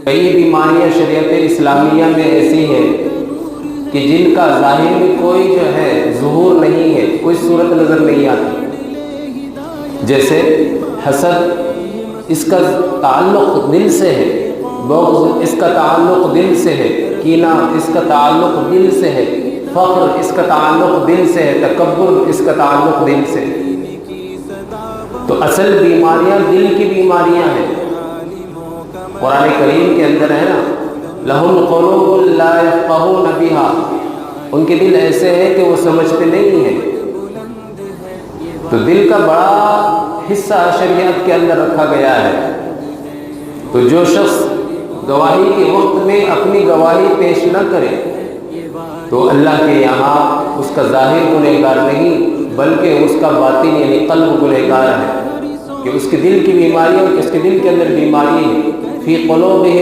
کئی بیماریاں شریعت اسلامیہ میں ایسی ہیں کہ جن کا ظاہر میں کوئی جو ہے ظہور نہیں ہے، کوئی صورت نظر نہیں آتی، جیسے حسد، اس کا تعلق دل سے ہے، بغض اس کا تعلق دل سے ہے، کینہ اس کا تعلق دل سے ہے، فخر اس کا تعلق دل سے ہے، تکبر اس کا تعلق دل سے ہے۔ تو اصل بیماریاں دل کی بیماریاں ہیں۔ قرآن کریم کے اندر ہے نا، لَهُمْ قُلُوبٌ لَا يَفْقَهُونَ بِهَا، ان کے دل ایسے ہیں کہ وہ سمجھتے نہیں ہیں۔ تو دل کا بڑا حصہ شریعت کے اندر رکھا گیا ہے۔ تو جو شخص گواہی کے وقت میں اپنی گواہی پیش نہ کرے تو اللہ کے یہاں اس کا ظاہر گنہگار نہیں بلکہ اس کا باطن یعنی قلب گنہگار ہے، کہ اس کے دل کی بیماری اور اس کے دل کے اندر بیماری ہے۔ فی قلوبہم